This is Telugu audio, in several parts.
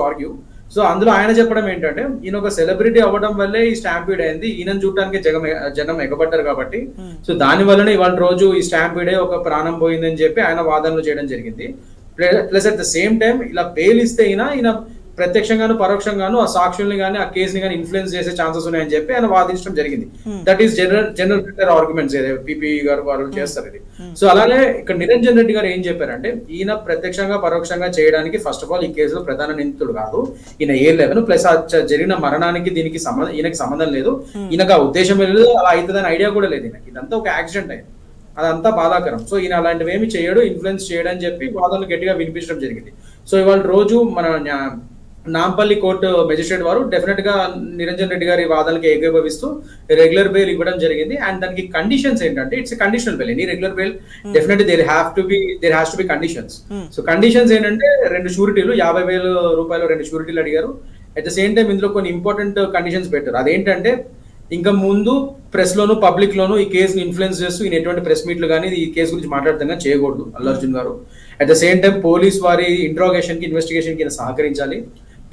ఆర్గ్యూ. సో అందులో ఆయన చెప్పడం ఏంటంటే ఈయన ఒక సెలబ్రిటీ అవ్వడం వల్లే ఈ స్టాంపీడ్ అయింది, ఈయనను చూడటానికి జనం ఎగబడ్డారు కాబట్టి, సో దాని వల్లనే ఇవాళ రోజు ఈ స్టాంపీడే ఒక ప్రాణం పోయిందని చెప్పి ఆయన వాదనలు చేయడం జరిగింది. Plus at the same time ఇలా బెయిల్ ఇస్తే ఈయన ప్రత్యక్షంగాను పరోక్షంగాను ఆ సాక్షుల్ని కానీ ఆ కేసుని కానీ ఇన్ఫ్లుయెన్స్ చేసే ఛాన్సెస్ ఉన్నాయని చెప్పి ఆయన వాదించడం జరిగింది. That is general arguments PP గారు వాళ్ళు చేస్తారు ఇది. సో అలానే ఇక్కడ నిరంజన్ రెడ్డి గారు ఏం చెప్పారంటే ఈయన ప్రత్యక్షంగా పరోక్షంగా చేయడానికి ఫస్ట్ ఆఫ్ ఆల్ ఈ కేసులో ప్రధాన నిందితుడు కాదు, ఈయన A11 ప్లస్ జరిగిన మరణానికి దీనికి ఈయనకి సంబంధం లేదు, ఈయనకు ఆ ఉద్దేశం లేదు, అలా అవుతుందని ఐడియా కూడా లేదు ఈయనకి. ఇదంతా ఒక యాక్సిడెంట్ అయింది, అదంతా బాధాకరం. సో ఈయన అలాంటివి ఏమి చేయడు, ఇన్ఫ్లుయెన్స్ చేయడని చెప్పి వాదనలు గట్టిగా వినిపించడం జరిగింది. సో ఇవాళ రోజు మన నాంపల్లి కోర్టు మెజిస్ట్రేట్ వారు డెఫినెట్ గా నిరంజన్ రెడ్డి గారి వాదనకి ఏకీభవిస్తూ రెగ్యులర్ బెయిల్ ఇవ్వడం జరిగింది. అండ్ దానికి కండిషన్స్ ఏంటంటే it's conditional bail. Any regular bail definitely there has to be conditions. So conditions ఏంటంటే 2 షూరిటీలు, 50,000 రూపాయలు 2 షూరిటీలు అడిగారు. అట్ ద సేమ్ టైం ఇందులో కొన్ని ఇంపార్టెంట్ కండిషన్స్ పెట్టారు. అదేంటంటే ఇంకా ముందు ప్రెస్ లోను పబ్లిక్ లోను ఈ కేసుని ఇన్ఫ్లుయెన్స్ చేస్తూ ఈయన ఎటువంటి ప్రెస్ మీట్లు కానీ ఈ కేసు గురించి మాట్లాడతాం చేయకూడదు అల్లు అర్జున్ గారు. At the same time police వారి ఇంట్రాగేషన్ కి ఇన్వెస్టిగేషన్ కి ఈయన సహకరించాలి.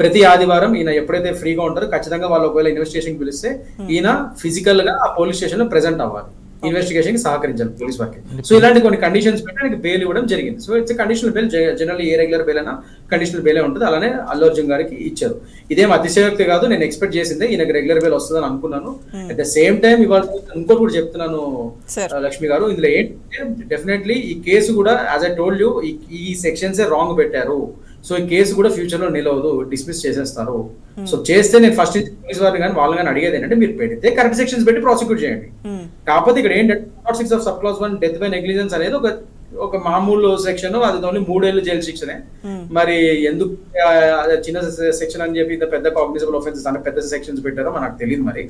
ప్రతి ఆదివారం ఈయన ఎప్పుడైతే ఫ్రీగా ఉంటారో ఖచ్చితంగా వాళ్ళు ఒకవేళ ఇన్వెస్టిగేషన్ పిలిస్తే ఈయన ఫిజికల్ గా ఆ పోలీస్ స్టేషన్ లో ప్రెజెంట్ అవ్వాలి, ఇన్వెస్టిగేషన్ కి సహకరించాలి పోలీస్ వారికి. సో ఇలాంటి కొన్ని కండిషన్స్ పెట్టి ఆయనకి బెయిల్ ఇవ్వడం జరిగింది. So it's conditional bail. General A regular bail అయినా కండిషనల్ బెయిల్ ఉంటుంది. అలానే అల్లు అర్జున్ గారికి ఇచ్చారు. ఇదేం అతిశయోక్తి కాదు, నేను ఎక్స్పెక్ట్ చేసిందే ఈయనకి రెగ్యులర్ బెయిల్ వస్తుందని అనుకున్నాను. అట్ ద సేమ్ టైం ఇవాళ ఇంకోటి కూడా చెప్తున్నాను లక్ష్మి గారు, ఇందులో ఏంటంటే డెఫినెట్లీ ఈ కేసు కూడా యాజ్ ఐ టోల్డ్ యూ ఈ సెక్షన్స్ రాంగ్ పెట్టారు. సో ఈ కేసు కూడా ఫ్యూచర్ లో నిలవదు, డిస్మిస్ చేసేస్తారు. సో చేస్తే నేను ఫస్ట్ పోలీస్ వారిని కానీ వాళ్ళని కానీ అడిగేది ఏంటంటే మీరు పెడితే కరెక్ట్ సెక్షన్స్ పెట్టి ప్రాసిక్యూట్ చేయండి. కాకపోతే ఇక్కడ ఏంటంటే 6 of sub class 1 death by negligence అనేది ఒక మామూలు సెక్షన్, అది ఓన్లీ 3 ఏళ్ళు జైలు శిక్షనే. మరి ఎందుకు చిన్న సెక్షన్ అని చెప్పి ఇంత పెద్ద కాగ్నిజబుల్ ఆఫెన్సెస్ అంటే పెద్ద సెక్షన్స్ పెట్టారో మనకు తెలియదు మరి.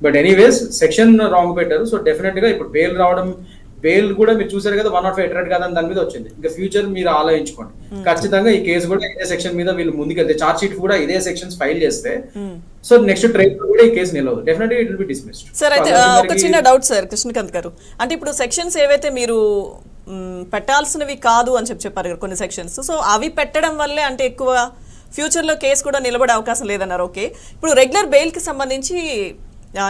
బట్ ఎనీవేస్ సెక్షన్ రాంగ్ పెట్టారు. సో డెఫినెట్ గా ఇప్పుడు బెయిల్ రావడం, బెయిల్ కూడా మీరు చూసారు కదా 105 ఎటరెడ్ కాదని దాని మీద వచ్చింది. ఇంకా ఫ్యూచర్ మీరు ఆలోచించుకోండి. ఖచ్చితంగా ఈ కేసు కూడా ఇదే సెక్షన్ మీద వీళ్ళు ముందుకెళ్తే, చార్జ్ షీట్ కూడా ఇదే సెక్షన్స్ ఫైల్ చేస్తే సో నెక్స్ట్ ట్రైల్ కూడా ఈ కేసు నిలవదు, definitely it will be dismissed. Sir అయితే ఒక చిన్న డౌట్ సార్ కృష్ణకాంత్ గారు, అంటే ఇప్పుడు సెక్షన్స్ ఏవైతే మీరు పెట్టాల్సినవి కాదు అని చెప్పారు కొన్ని సెక్షన్స్, సో అవి పెట్టడం వల్లే అంటే ఎక్కువ ఫ్యూచర్ లో కేసు కూడా నిలబడే అవకాశం లేదన్నారు. ఓకే, ఇప్పుడు రెగ్యులర్ బెయిల్ కి సంబంధించి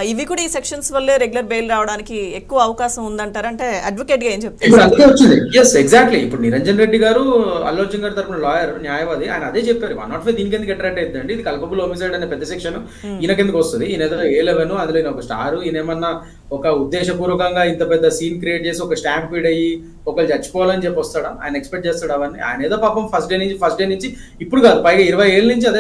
ఇవి కూడా ఈ సెక్షన్స్ వల్లే రెగ్యులర్ బెయిల్ రావడానికి ఎక్కువ అవకాశం ఉందంటారు, అంటే అడ్వకేట్ గా ఏం చెప్తారు? ఇప్పుడు అదే వచ్చింది. Yes exactly. ఇప్పుడు నిరంజన్ రెడ్డి గారు అల్లు అర్జున్ గారి తరపున లాయర్, న్యాయవాది, ఆయన అదే చెప్పారు. 105 దీనికి ఎందుకు అట్రాక్ట్ అవుతుందండి, ఇది కల్పబుల్ హోమిసైడ్ అనే పెద్ద సెక్షన్ ఈయనకెందుకు వస్తుంది, ఈయన ఏదో A11 అందులో ఒక స్టార్, ఈయన ఏమన్నా ఒక ఉద్దేశపూర్వకంగా ఇంత పెద్ద సీన్ క్రియేట్ చేసి ఒక స్టాంప్ ఫీడ్ అయ్యి ఒకళ్ళు చచ్చిపోవాలని చెప్పి వస్తాడా? ఆయన ఎక్స్పెక్ట్ చేస్తాడు అవన్నీ? ఆయన ఏదో పాపం ఫస్ట్ డే నుంచి ఇప్పుడు కాదు, పైగా 20 ఏళ్ళ నుంచి అదే